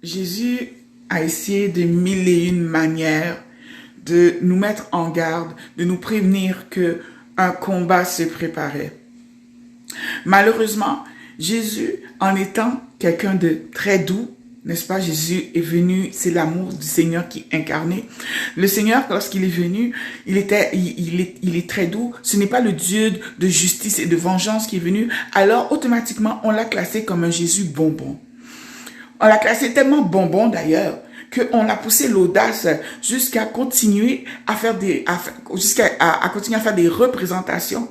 Jésus a essayé de mille et une manières de nous mettre en garde, de nous prévenir que un combat se préparait. Malheureusement, Jésus, en étant quelqu'un de très doux, n'est-ce pas, Jésus est venu, c'est l'amour du Seigneur qui est incarné. Le Seigneur, lorsqu'il est venu, il est très doux. Ce n'est pas le Dieu de justice et de vengeance qui est venu. Alors, automatiquement, on l'a classé comme un Jésus bonbon. On l'a classé tellement bonbon d'ailleurs qu'on a poussé l'audace jusqu'à continuer à faire continuer à faire des représentations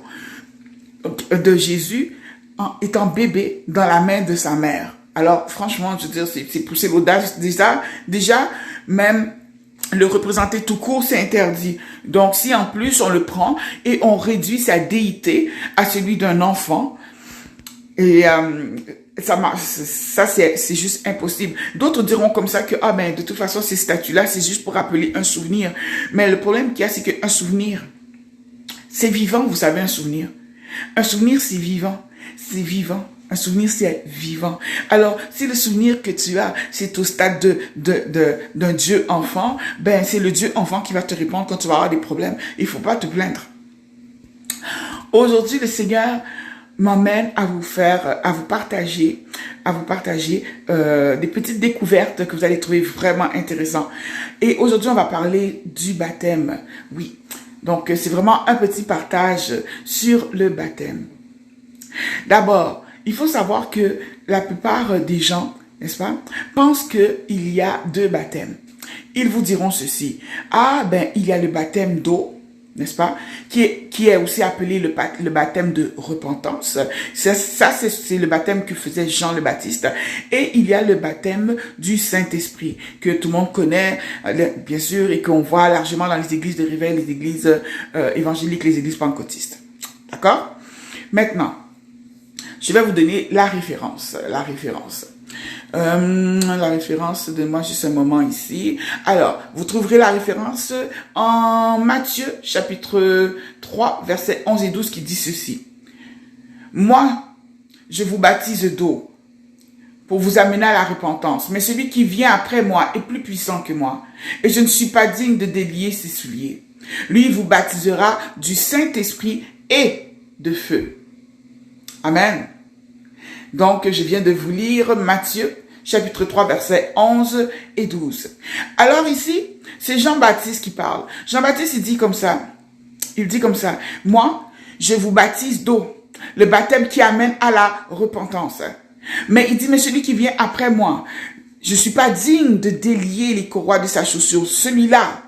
de Jésus en étant bébé dans la main de sa mère. Alors franchement, je veux dire, c'est pousser l'audace déjà même le représenter tout court, c'est interdit. Donc si en plus on le prend et on réduit sa déité à celui d'un enfant, et ça c'est juste impossible. D'autres diront comme ça que de toute façon ces statues-là c'est juste pour rappeler un souvenir. Mais le problème qu'il y a, c'est qu'un souvenir c'est vivant, vous savez, un souvenir. Un souvenir c'est vivant, c'est vivant. Un souvenir, c'est vivant. Alors, si le souvenir que tu as, c'est au stade d'un Dieu enfant, c'est le Dieu enfant qui va te répondre quand tu vas avoir des problèmes. Il faut pas te plaindre. Aujourd'hui, le Seigneur m'emmène à vous partager des petites découvertes que vous allez trouver vraiment intéressantes. Et aujourd'hui, on va parler du baptême. Oui. Donc, c'est vraiment un petit partage sur le baptême. D'abord, il faut savoir que la plupart des gens, n'est-ce pas, pensent qu'il y a deux baptêmes. Ils vous diront ceci. Il y a le baptême d'eau, n'est-ce pas, qui est aussi appelé le baptême de repentance. Ça c'est le baptême que faisait Jean le Baptiste. Et il y a le baptême du Saint-Esprit, que tout le monde connaît, bien sûr, et qu'on voit largement dans les églises de réveil, les églises évangéliques, les églises pentecôtistes. D'accord? Maintenant, je vais vous donner la référence. Donne-moi juste un moment ici. Alors, vous trouverez la référence en Matthieu, chapitre 3, versets 11 et 12, qui dit ceci. Moi, je vous baptise d'eau pour vous amener à la repentance. Mais celui qui vient après moi est plus puissant que moi. Et je ne suis pas digne de délier ses souliers. Lui, il vous baptisera du Saint-Esprit et de feu. Amen. Donc, je viens de vous lire Matthieu, chapitre 3, versets 11 et 12. Alors ici, c'est Jean-Baptiste qui parle. Jean-Baptiste, il dit comme ça. Moi, je vous baptise d'eau, le baptême qui amène à la repentance. Mais il dit, mais celui qui vient après moi, je ne suis pas digne de délier les courroies de sa chaussure. Celui-là,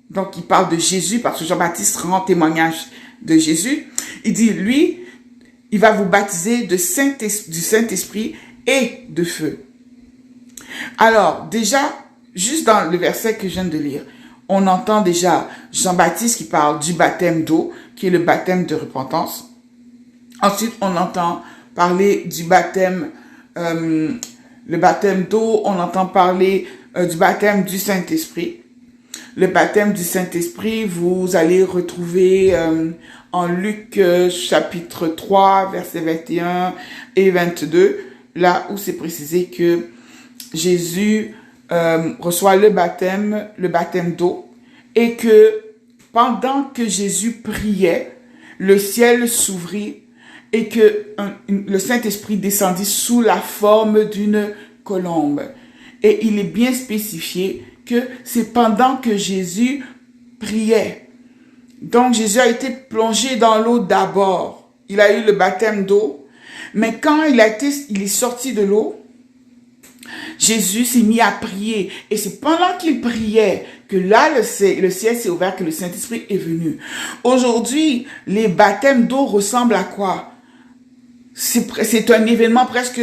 donc il parle de Jésus, parce que Jean-Baptiste rend témoignage de Jésus. Il dit, lui, il va vous baptiser du Saint-Esprit et de feu. Alors, déjà, juste dans le verset que je viens de lire, on entend déjà Jean-Baptiste qui parle du baptême d'eau, qui est le baptême de repentance. Ensuite, on entend parler du baptême, le baptême d'eau, on entend parler du baptême du Saint-Esprit. Le baptême du Saint-Esprit, vous allez retrouver en Luc chapitre 3, versets 21 et 22, là où c'est précisé que Jésus reçoit le baptême d'eau, et que pendant que Jésus priait, le ciel s'ouvrit et que le Saint-Esprit descendit sous la forme d'une colombe. Et il est bien spécifié que c'est pendant que Jésus priait. Donc Jésus a été plongé dans l'eau d'abord. Il a eu le baptême d'eau. Mais quand il est sorti de l'eau, Jésus s'est mis à prier. Et c'est pendant qu'il priait que là, le ciel s'est ouvert, que le Saint-Esprit est venu. Aujourd'hui, les baptêmes d'eau ressemblent à quoi? C'est un événement presque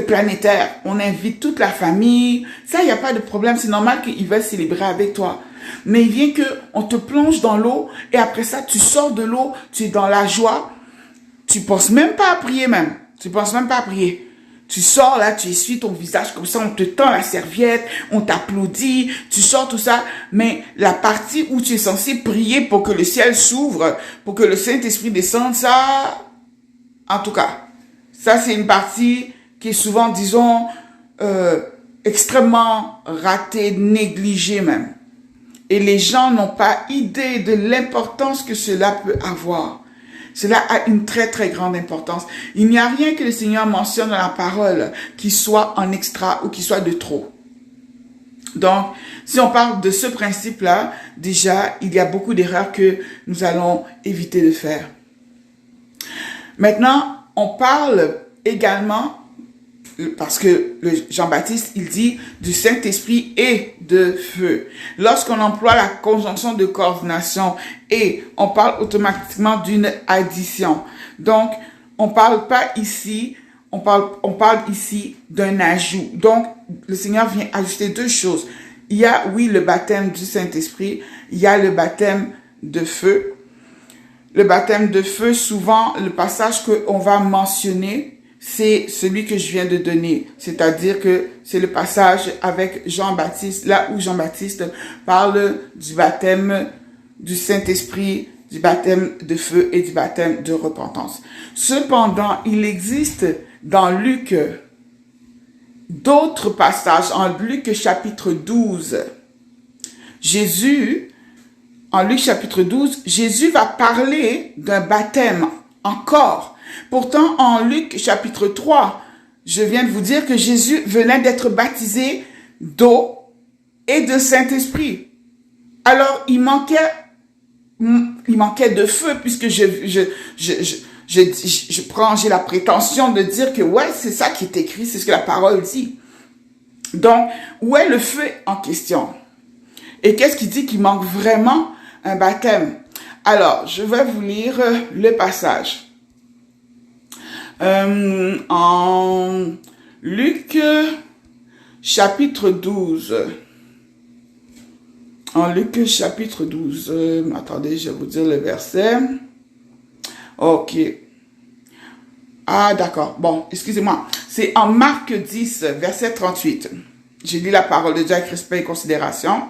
planétaire. On invite toute la famille. Ça, il n'y a pas de problème. C'est normal qu'ils veulent célébrer avec toi. Mais il vient on te plonge dans l'eau et après ça, tu sors de l'eau, tu es dans la joie. Tu penses même pas à prier même. Tu sors là, tu essuies ton visage comme ça, on te tend la serviette, on t'applaudit, tu sors tout ça. Mais la partie où tu es censé prier pour que le ciel s'ouvre, pour que le Saint-Esprit descende, ça... En tout cas, ça c'est une partie qui est souvent, disons, extrêmement raté, négligé même. Et les gens n'ont pas idée de l'importance que cela peut avoir. Cela a une très très grande importance. Il n'y a rien que le Seigneur mentionne dans la parole qui soit en extra ou qui soit de trop. Donc, si on parle de ce principe-là, déjà, il y a beaucoup d'erreurs que nous allons éviter de faire. Maintenant, on parle également, parce que Jean-Baptiste, il dit du Saint-Esprit et de feu. Lorsqu'on emploie la conjonction de coordination et, on parle automatiquement d'une addition. Donc, on parle pas ici, on parle ici d'un ajout. Donc, le Seigneur vient ajouter deux choses. Il y a, oui, le baptême du Saint-Esprit, il y a le baptême de feu. Le baptême de feu, souvent, le passage qu'on va mentionner, c'est celui que je viens de donner. C'est-à-dire que c'est le passage avec Jean-Baptiste, là où Jean-Baptiste parle du baptême du Saint-Esprit, du baptême de feu et du baptême de repentance. Cependant, il existe dans Luc d'autres passages, en Luc chapitre 12. En Luc chapitre 12, Jésus va parler d'un baptême encore. Pourtant, en Luc chapitre 3, je viens de vous dire que Jésus venait d'être baptisé d'eau et de Saint-Esprit. Alors, il manquait de feu, puisque j'ai la prétention de dire que ouais, c'est ça qui est écrit, c'est ce que la parole dit. Donc, où est le feu en question? Et qu'est-ce qui dit qu'il manque vraiment un baptême? Alors, je vais vous lire le passage. En Luc chapitre 12. En Luc chapitre 12. Attendez, je vais vous dire le verset. Ok. Ah, d'accord. Bon, excusez-moi. C'est en Marc 10, verset 38. J'ai lu la parole de Dieu avec respect et considération.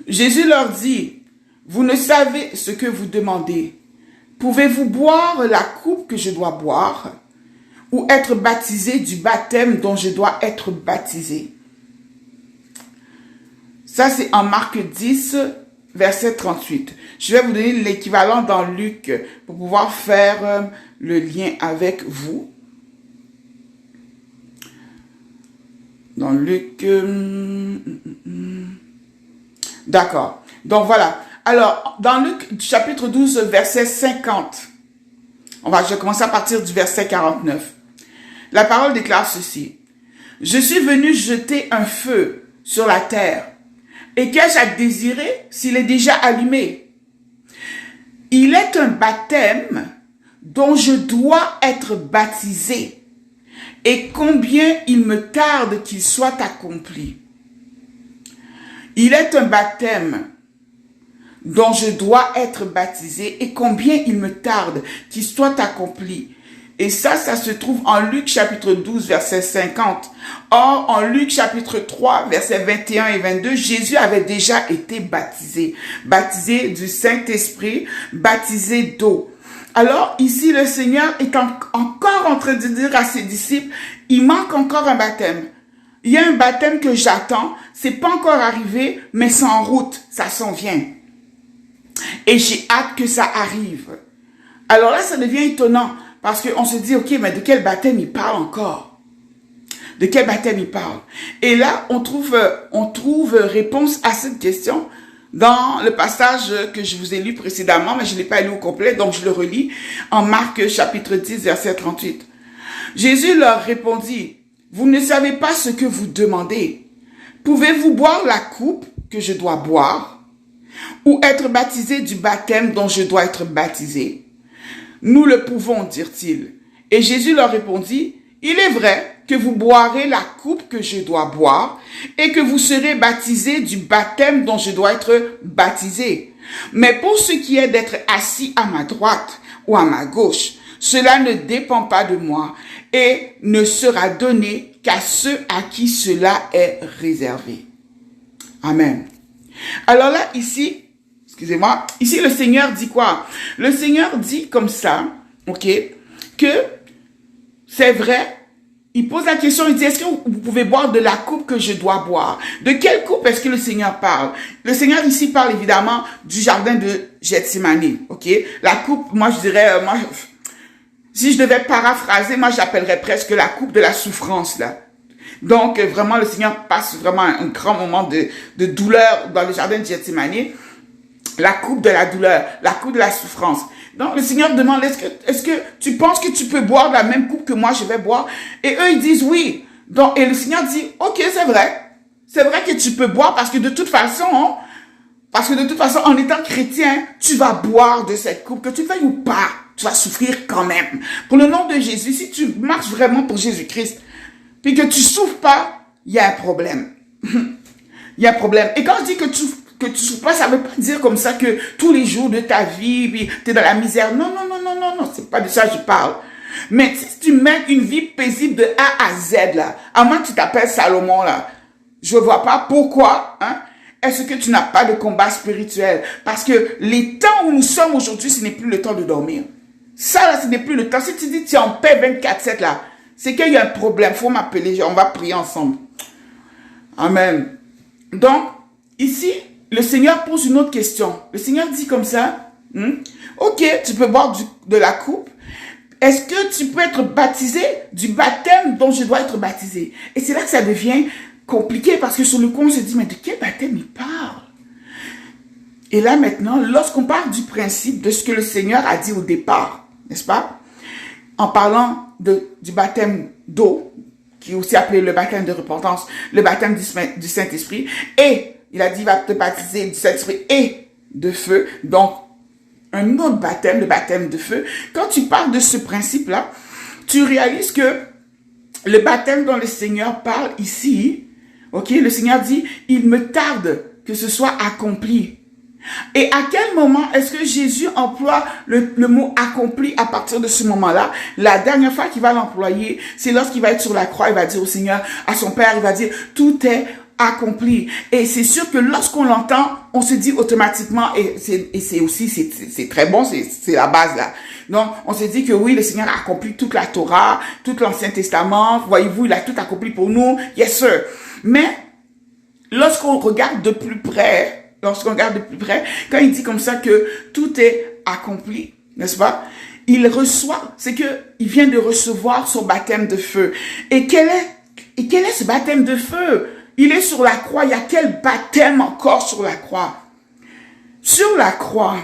Jésus leur dit, « Vous ne savez ce que vous demandez. Pouvez-vous boire la coupe que je dois boire ou être baptisé du baptême dont je dois être baptisé? » Ça, c'est en Marc 10, verset 38. Je vais vous donner l'équivalent dans Luc pour pouvoir faire le lien avec vous. Dans Luc... D'accord. Donc voilà. Alors, dans Luc chapitre 12, verset 50, je vais commencer à partir du verset 49. La parole déclare ceci. « Je suis venu jeter un feu sur la terre. Et qu'ai-je à désirer s'il est déjà allumé? Il est un baptême dont je dois être baptisé. Et combien il me tarde qu'il soit accompli. Il est un baptême dont je dois être baptisé et combien il me tarde qu'il soit accompli. » Et ça se trouve en Luc chapitre 12, verset 50. Or, en Luc chapitre 3, verset 21 et 22, Jésus avait déjà été baptisé. Baptisé du Saint-Esprit, baptisé d'eau. Alors, ici, le Seigneur est encore en train de dire à ses disciples, il manque encore un baptême. Il y a un baptême que j'attends, c'est pas encore arrivé, mais c'est en route, ça s'en vient. Et j'ai hâte que ça arrive. Alors là, ça devient étonnant, parce qu'on se dit, ok, mais de quel baptême il parle encore? De quel baptême il parle? Et là, on trouve réponse à cette question dans le passage que je vous ai lu précédemment, mais je ne l'ai pas lu au complet, donc je le relis, en Marc chapitre 10, verset 38. Jésus leur répondit, « Vous ne savez pas ce que vous demandez. Pouvez-vous boire la coupe que je dois boire ou être baptisé du baptême dont je dois être baptisé? » Nous le pouvons, dirent-ils. Et Jésus leur répondit, « Il est vrai que vous boirez la coupe que je dois boire et que vous serez baptisés du baptême dont je dois être baptisé. Mais pour ce qui est d'être assis à ma droite ou à ma gauche, cela ne dépend pas de moi et ne sera donné qu'à ceux à qui cela est réservé. » Amen. Alors là, ici, excusez-moi, ici le Seigneur dit quoi? Le Seigneur dit comme ça, ok, que c'est vrai il pose la question, il dit, est-ce que vous pouvez boire de la coupe que je dois boire? De quelle coupe est-ce que le Seigneur parle? Le Seigneur ici parle évidemment du jardin de Gethsémani, ok? La coupe, moi je dirais, si je devais paraphraser, moi j'appellerais presque la coupe de la souffrance, là. Donc vraiment, le Seigneur passe vraiment un grand moment de douleur dans le jardin de Gethsémani. La coupe de la douleur, la coupe de la souffrance. Donc, le Seigneur demande, est-ce que tu penses que tu peux boire de la même coupe que moi je vais boire? Et eux, ils disent oui. Donc, et le Seigneur dit, ok, c'est vrai. C'est vrai que tu peux boire parce que de toute façon, en étant chrétien, tu vas boire de cette coupe, que tu le veuilles ou pas. Tu vas souffrir quand même. Pour le nom de Jésus, si tu marches vraiment pour Jésus-Christ, puis que tu souffres pas, il y a un problème. Il y a un problème. Et quand je dis que tu souffres pas, ça veut pas dire comme ça que tous les jours de ta vie, puis t'es dans la misère. Non, c'est pas de ça que je parle. Mais si tu mènes une vie paisible de A à Z, là, à moins que tu t'appelles Salomon, là, je vois pas pourquoi, est-ce que tu n'as pas de combat spirituel? Parce que les temps où nous sommes aujourd'hui, ce n'est plus le temps de dormir. Ça, là, ce n'est plus le temps. Si tu dis, tu es en paix 24/7, là, c'est qu'il y a un problème. Faut m'appeler, on va prier ensemble. Amen. Donc, ici, le Seigneur pose une autre question. Le Seigneur dit comme ça, ok, tu peux boire de la coupe. Est-ce que tu peux être baptisé du baptême dont je dois être baptisé? Et c'est là que ça devient compliqué parce que sur le coup, on se dit, mais de quel baptême il parle? Et là maintenant, lorsqu'on parle du principe de ce que le Seigneur a dit au départ, n'est-ce pas? En parlant du baptême d'eau, qui est aussi appelé le baptême de repentance, le baptême du Saint-Esprit, et il a dit, il va te baptiser du Saint-Esprit et de feu. Donc, un autre baptême, le baptême de feu. Quand tu parles de ce principe-là, tu réalises que le baptême dont le Seigneur parle ici, ok, le Seigneur dit, il me tarde que ce soit accompli. Et à quel moment est-ce que Jésus emploie le mot accompli à partir de ce moment-là? La dernière fois qu'il va l'employer, c'est lorsqu'il va être sur la croix, il va dire au Seigneur, à son Père, il va dire, tout est accompli. Et c'est sûr que lorsqu'on l'entend, on se dit automatiquement, et c'est très bon, c'est la base là. Donc, on se dit que oui, le Seigneur a accompli toute la Torah, tout l'Ancien Testament, voyez-vous, il a tout accompli pour nous, yes sir. Mais, lorsqu'on regarde de plus près, quand il dit comme ça que tout est accompli, n'est-ce pas? Il reçoit, c'est que il vient de recevoir son baptême de feu. Et quel est ce baptême de feu? Il est sur la croix. Il y a quel baptême encore sur la croix? Sur la croix.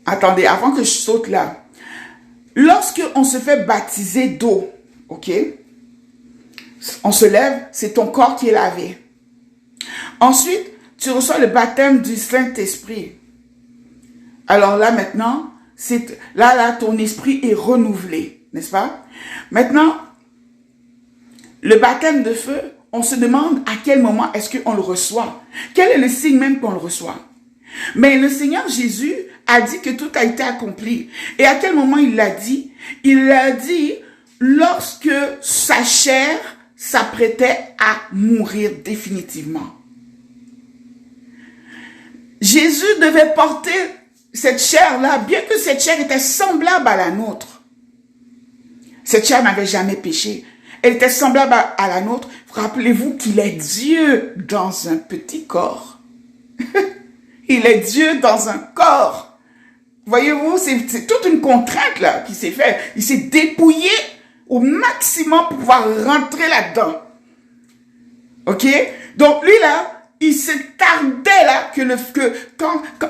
Attendez, avant que je saute là. Lorsque on se fait baptiser d'eau, ok? On se lève, c'est ton corps qui est lavé. Ensuite, tu reçois le baptême du Saint-Esprit. Alors là, maintenant, là, ton esprit est renouvelé, n'est-ce pas? Maintenant, le baptême de feu, on se demande à quel moment est-ce qu'on le reçoit. Quel est le signe même qu'on le reçoit? Mais le Seigneur Jésus a dit que tout a été accompli. Et à quel moment il l'a dit? Il l'a dit lorsque sa chair s'apprêtait à mourir définitivement. Jésus devait porter cette chair-là, bien que cette chair était semblable à la nôtre. Cette chair n'avait jamais péché. Elle était semblable à la nôtre. Rappelez-vous qu'il est Dieu dans un petit corps. Il est Dieu dans un corps. Voyez-vous, c'est toute une contrainte là qui s'est faite. Il s'est dépouillé au maximum pour pouvoir rentrer là-dedans. Ok? Donc lui là, il se tardait là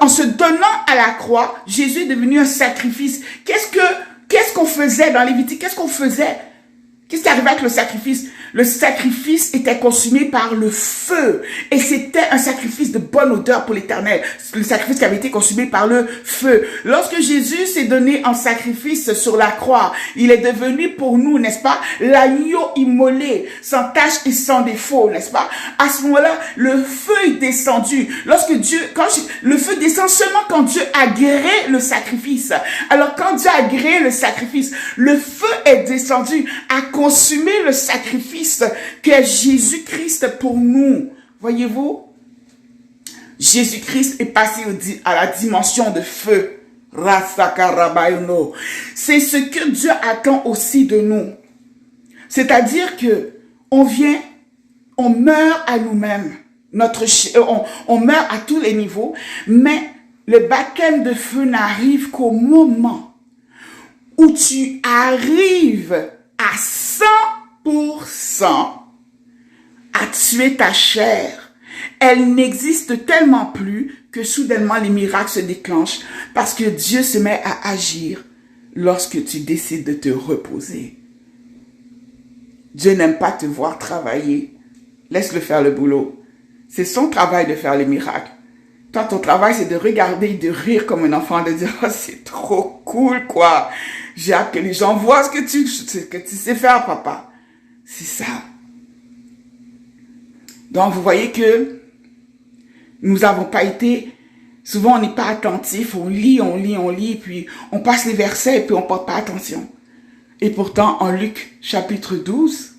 en se donnant à la croix, Jésus est devenu un sacrifice. Qu'est-ce qu'on faisait dans Lévitique? Qu'est-ce qu'on faisait? Qu'est-ce qui arrivait avec le sacrifice? Le sacrifice était consumé par le feu. Et c'était un sacrifice de bonne odeur pour l'Éternel. Le sacrifice qui avait été consumé par le feu. Lorsque Jésus s'est donné en sacrifice sur la croix, il est devenu pour nous, n'est-ce pas, l'agneau immolé, sans tache et sans défaut, n'est-ce pas? À ce moment-là, le feu est descendu. Le feu descend seulement quand Dieu agrée le sacrifice. Alors quand Dieu a agréé le sacrifice, le feu est descendu à consumer le sacrifice qu'est Jésus-Christ pour nous. Voyez-vous, Jésus-Christ est passé à la dimension de feu. Rastakarabayuno. C'est ce que Dieu attend aussi de nous. C'est-à-dire que on meurt à nous-mêmes. On meurt à tous les niveaux, mais le baptême de feu n'arrive qu'au moment où tu arrives à 100% à tuer ta chair. Elle n'existe tellement plus que soudainement les miracles se déclenchent parce que Dieu se met à agir lorsque tu décides de te reposer. Dieu n'aime pas te voir travailler. Laisse-le faire le boulot. C'est son travail de faire les miracles. Toi, ton travail, c'est de regarder, de rire comme un enfant, de dire, oh, c'est trop cool, quoi. J'ai hâte que les gens voient ce que tu sais faire, papa. C'est ça. Donc, vous voyez que nous n'avons pas été, souvent on n'est pas attentif, on lit, puis on passe les versets et puis on ne porte pas attention. Et pourtant, en Luc chapitre 12,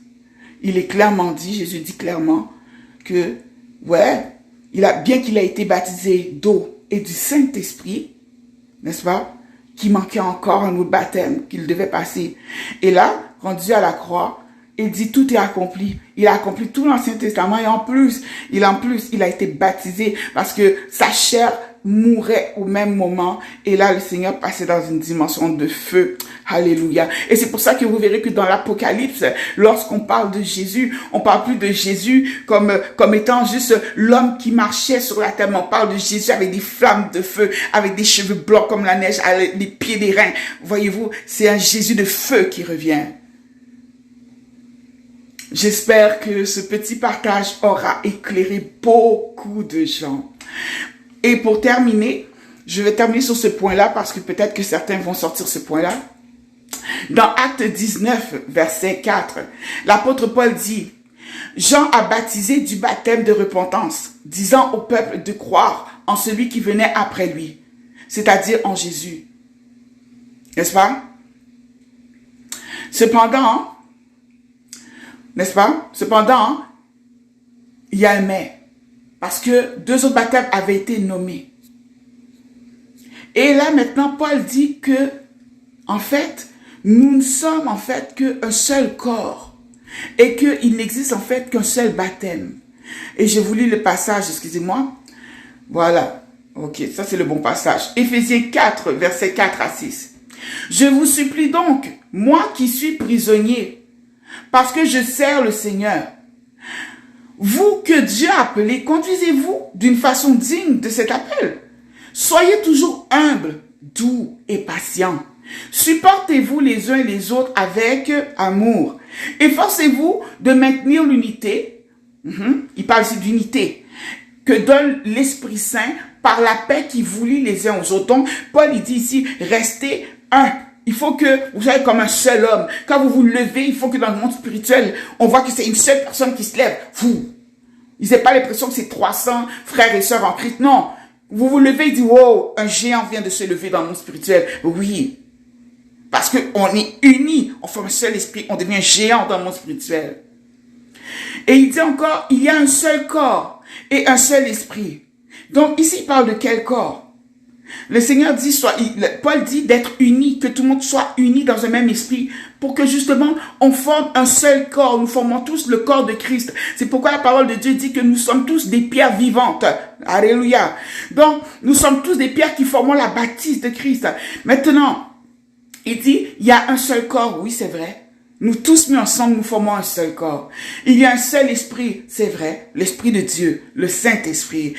il est clairement dit, Jésus dit clairement que, ouais, bien qu'il a été baptisé d'eau et du Saint-Esprit, n'est-ce pas, qu'il manquait encore un autre baptême qu'il devait passer. Et là, rendu à la croix, il dit tout est accompli. Il a accompli tout l'Ancien Testament et en plus, il a été baptisé parce que sa chair mourait au même moment. Et là, le Seigneur passait dans une dimension de feu. Alléluia. Et c'est pour ça que vous verrez que dans l'Apocalypse, lorsqu'on parle de Jésus, on parle plus de Jésus comme étant juste l'homme qui marchait sur la terre. On parle de Jésus avec des flammes de feu, avec des cheveux blancs comme la neige, avec les pieds des reins. Voyez-vous, c'est un Jésus de feu qui revient. J'espère que ce petit partage aura éclairé beaucoup de gens. Et pour terminer, je vais terminer sur ce point-là parce que peut-être que certains vont sortir ce point-là. Dans Acte 19, verset 4, l'apôtre Paul dit, « Jean a baptisé du baptême de repentance, disant au peuple de croire en celui qui venait après lui, c'est-à-dire en Jésus. » N'est-ce pas? Cependant, n'est-ce pas? Cependant, il y a un mais. Parce que 2 autres baptêmes avaient été nommés. Et là, maintenant, Paul dit que, en fait, nous ne sommes en fait qu'un seul corps. Et qu'il n'existe en fait qu'un seul baptême. Et je vous lis le passage, excusez-moi. Voilà. Ok, ça c'est le bon passage. Éphésiens 4, versets 4 à 6. Je vous supplie donc, moi qui suis prisonnier, parce que je sers le Seigneur. Vous que Dieu a appelé, conduisez-vous d'une façon digne de cet appel. Soyez toujours humbles, doux et patients. Supportez-vous les uns et les autres avec amour. Efforcez-vous de maintenir l'unité. Il parle ici d'unité que donne l'Esprit Saint par la paix qui vous lie les uns aux autres. Donc, Paul il dit ici, restez un. Il faut que vous soyez comme un seul homme. Quand vous vous levez, il faut que dans le monde spirituel, on voit que c'est une seule personne qui se lève. Vous. Ils n'ont pas l'impression que c'est 300 frères et sœurs en Christ. Non. Vous vous levez et dites, wow, un géant vient de se lever dans le monde spirituel. Oui. Parce qu'on est unis. On forme un seul esprit. On devient géant dans le monde spirituel. Et il dit encore, il y a un seul corps et un seul esprit. Donc ici, il parle de quel corps? Le Seigneur dit, Paul dit d'être unis, que tout le monde soit uni dans un même esprit, pour que justement on forme un seul corps. Nous formons tous le corps de Christ. C'est pourquoi la parole de Dieu dit que nous sommes tous des pierres vivantes. Alléluia. Donc, nous sommes tous des pierres qui formons la bâtisse de Christ. Maintenant, il dit, il y a un seul corps. Oui, c'est vrai. Nous tous mis ensemble, nous formons un seul corps. Il y a un seul esprit, c'est vrai, l'esprit de Dieu, le Saint-Esprit.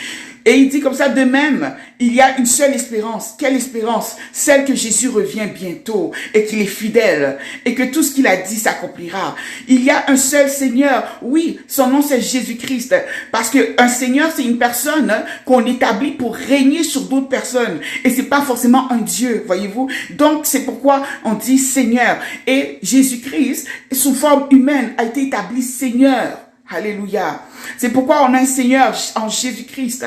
Et il dit comme ça, de même, il y a une seule espérance. Quelle espérance? Celle que Jésus revient bientôt et qu'il est fidèle et que tout ce qu'il a dit s'accomplira. Il y a un seul Seigneur. Oui, son nom c'est Jésus-Christ. Parce que un Seigneur, c'est une personne qu'on établit pour régner sur d'autres personnes. Et c'est pas forcément un Dieu, voyez-vous. Donc, c'est pourquoi on dit Seigneur. Et Jésus-Christ, sous forme humaine, a été établi Seigneur. Alléluia. C'est pourquoi on a un Seigneur en Jésus-Christ.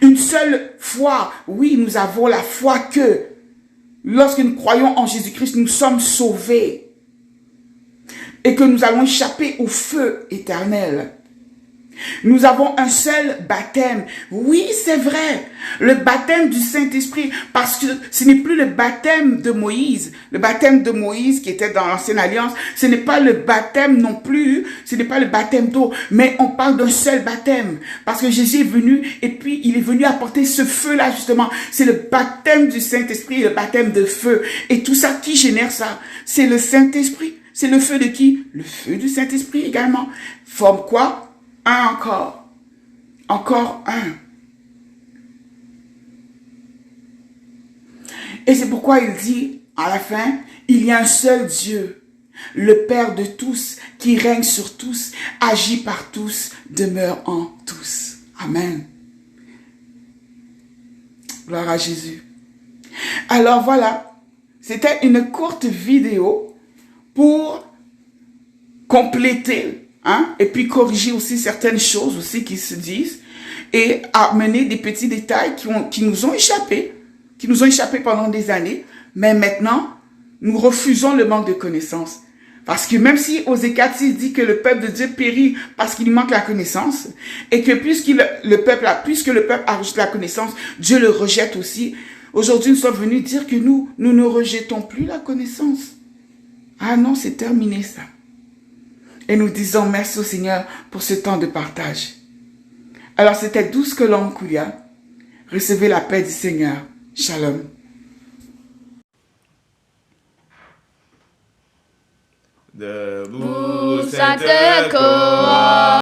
Une seule foi. Oui, nous avons la foi que lorsque nous croyons en Jésus-Christ, nous sommes sauvés. Et que nous allons échapper au feu éternel. Nous avons un seul baptême. Oui, c'est vrai. Le baptême du Saint-Esprit. Parce que ce n'est plus le baptême de Moïse. Le baptême de Moïse qui était dans l'Ancienne Alliance, ce n'est pas le baptême non plus. Ce n'est pas le baptême d'eau. Mais on parle d'un seul baptême. Parce que Jésus est venu et puis il est venu apporter ce feu-là justement. C'est le baptême du Saint-Esprit, le baptême de feu. Et tout ça, qui génère ça? C'est le Saint-Esprit. C'est le feu de qui? Le feu du Saint-Esprit également. Forme quoi? Un encore. Encore un. Et c'est pourquoi il dit, à la fin, il y a un seul Dieu, le Père de tous, qui règne sur tous, agit par tous, demeure en tous. Amen. Gloire à Jésus. Alors voilà, c'était une courte vidéo pour compléter et puis corriger aussi certaines choses aussi qui se disent et amener des petits détails qui nous ont échappé pendant des années, mais maintenant, nous refusons le manque de connaissances. Parce que même si Osée 4:6 dit que le peuple de Dieu périt parce qu'il manque la connaissance, et que puisque le peuple a rejeté la connaissance, Dieu le rejette aussi, aujourd'hui nous sommes venus dire que nous ne rejetons plus la connaissance. Ah non, c'est terminé ça. Et nous disons merci au Seigneur pour ce temps de partage. Alors c'était Douce Colombe Koulia. Recevez la paix du Seigneur. Shalom. Debout, Sainte Croix.